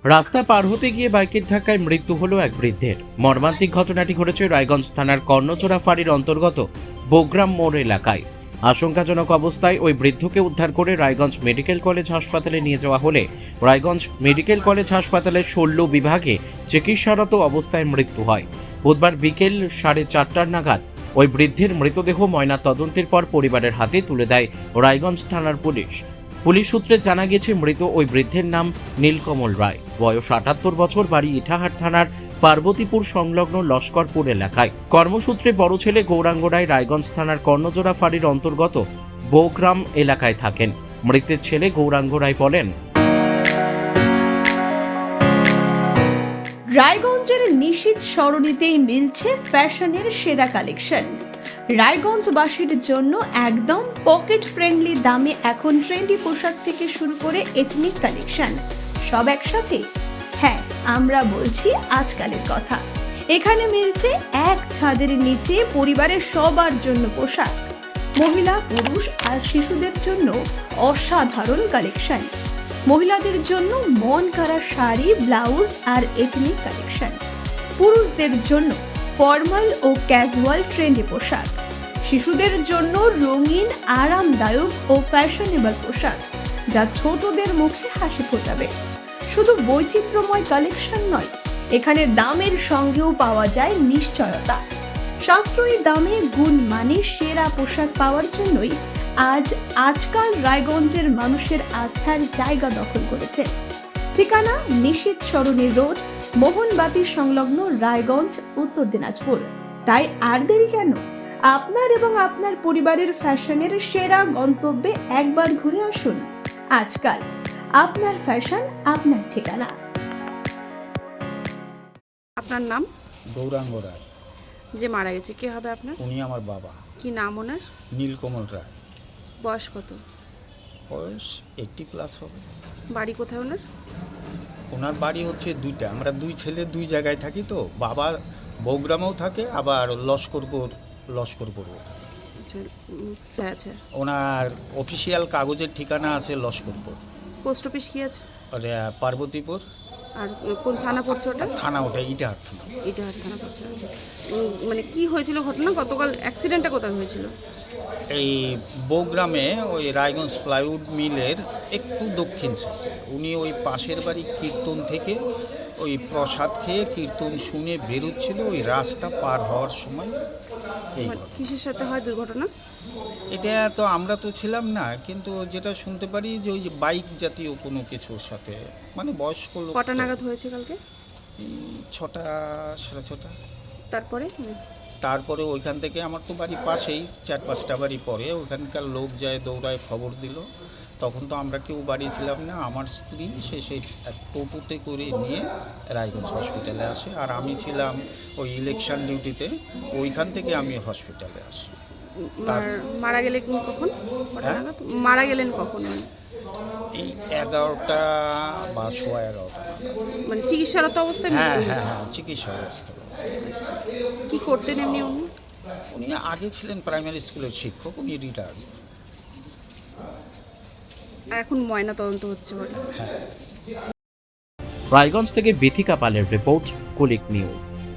রাস্তা পার হতে গিয়ে বাইকের ধাক্কায় মৃত্যু হলো এক বৃদ্ধের। মর্মান্তিক ঘটনাটি ঘটেছে রায়গঞ্জ থানার কর্ণচোরা ফাঁড়ির অন্তর্গত বোগ্রাম মোড় এলাকায়। আশঙ্কাজনক অবস্থায় ওই বৃদ্ধকে উদ্ধার করে রায়গঞ্জ মেডিকেল কলেজ হাসপাতালে নিয়ে যাওয়া হলে রায়গঞ্জ মেডিকেল কলেজ হাসপাতালের শল্য বিভাগে চিকিৎসারত অবস্থায় মৃত্যু হয়। বুধবার বিকেল 4:30 নাগাদ ওই বৃদ্ধের মৃতদেহ ময়না তদন্তের পর পরিবারের হাতে তুলে দেয় রায়গঞ্জ থানার পুলিশ। পুলিশ সূত্রে জানা গেছে, মৃত ওই বৃদ্ধের নাম নীলকমল রায়, বয়স 78 বছর, বাড়ি ইটাহার থানার পার্বতীপুর সংলগ্ন লস্করপুর এলাকায়। কর্মসূত্রে বড় ছেলে গৌরাঙ্গ রায় রায়গঞ্জ থানার কর্ণজোড়া ফাঁড়ির অন্তর্গত বোগ্রাম এলাকায় থাকেন। মৃতের ছেলে গৌরাঙ্গ রায় বলেন, রায়গঞ্জের নিশীথ সরণিতেই মিলছে ফ্যাশনের সেরা কালেকশন। রায়গঞ্জবাসীর জন্য একদম পকেট ফ্রেন্ডলি দামে এখন ট্রেন্ডি পোশাক থেকে শুরু করে এথনিক কালেকশন সব একসাথে। হ্যাঁ, আমরা বলছি আজকালের কথা। এখানে মিলছে এক ছাদের নিচে পরিবারের সবার জন্য পোশাক, মহিলা, পুরুষ আর শিশুদের জন্য অসাধারণ কালেকশন। মহিলাদের জন্য মন কাড়া শাড়ি, ব্লাউজ আর এথনিক কালেকশন। পুরুষদের জন্য ফর্মাল ও ক্যাজুয়াল ট্রেন্ডি পোশাক। শিশুদের জন্য রঙিন, আরামদায়ক ও ফ্যাশনেবল পোশাক, যা ছোটদের মুখে হাসি ফোটাবে। শুধু বৈচিত্র্যময় কালেকশন নয়, এখানে দামের সঙ্গেও পাওয়া যায় নিশ্চয়তা। সাশ্রয়ী দামে গুণমানে সেরা পোশাক পাওয়ার জন্যই আজকাল রায়গঞ্জের মানুষের আস্থার জায়গা দখল করেছে। ঠিকানা নিশীথ সরণি রোড, মোহনবাতি সংলগ্ন, রায়গঞ্জ, উত্তর দিনাজপুর। তাই আর দেরি কেন? আপনার এবং আপনার পরিবারের ফ্যাশনের সেরা গন্তব্যে একবার ঘুরে আসুন। আজকাল আপনার ফ্যাশন, আপনার ঠিকানা। আপনার নাম? গৌরাঙ্গ রায়। যে মারা গেছে কে হবে আপনার? উনি আমার বাবা। কি নাম ওনার? নীলকমল রায়। বয়স কত? বয়স 80+ হবে। বাড়ি কোথায় ওনার? ওনার বাড়ি হচ্ছে দুইটা, আমরা দুই ছেলে দুই জায়গায় থাকি। তো বাবা বৌগ্রামেও থাকে, আবার লস্করপুর থাকে। আচ্ছা, ওনার অফিসিয়াল কাগজের ঠিকানা আছে লস্করপুর। পোস্ট অফিস কি আছে? পার্বতীপুর। আর কোন থানা পড়ছে ওটা? থানা ওটা ইটাহার থানা। ইটাহার থানা পড়ছে। আচ্ছা, মানে কি হয়েছিল ঘটনা? গতকাল অ্যাক্সিডেন্টটা কোথায় হয়েছিল? এই বৌগ্রামে ওই রায়গঞ্জ প্লাইউড মিলের একটু দক্ষিণ সাইডে। উনি ওই পাশের বাড়ি কীর্তন থেকে ওই প্রসাদ খেয়ে কীর্তন শুনে বেরোচ্ছিল, ওই রাস্তা পার হওয়ার সময় এই কিসের সাথে হয় দুর্ঘটনা? এটা তো আমরা তো ছিলাম না, কিন্তু যেটা শুনতে পারি যে ওই যে বাইক জাতীয় কোনো কিছুর সাথে, মানে বয়স্ক লোক। কটা নাগাদ হয়েছে কালকে? 6টা, 6:30। তারপরে ওইখান থেকে আমার তো বাড়ি পাশেই, 4-5টা বাড়ি পরে ওইখানকার লোক যায় দৌড়ায় খবর দিল। তখন তো আমরা কেউ বাড়ি ছিলাম না। আমার স্ত্রী সেই টোটোতে করে নিয়ে রায়গঞ্জ হসপিটালে আসে, আর আমি ছিলাম ওই ইলেকশন ডিউটিতে। ওইখান থেকে আমি হসপিটালে আসি। মারা গেলে কখন? মারা গেলেন কখন? এই 11টা বা 11:15। মানে চিকিৎসারত অবস্থায়? হ্যাঁ, চিকিৎসা অবস্থা। কি করতেন এমনি উনি? উনি আগে ছিলেন প্রাইমারি স্কুলের শিক্ষক, উনি রিটায়ার্ড। এখন ময়না তদন্ত হচ্ছে বলে। হ্যাঁ। রায়গঞ্জ থেকে বেথিকা পালের রিপোর্ট, কুলিক নিউজ।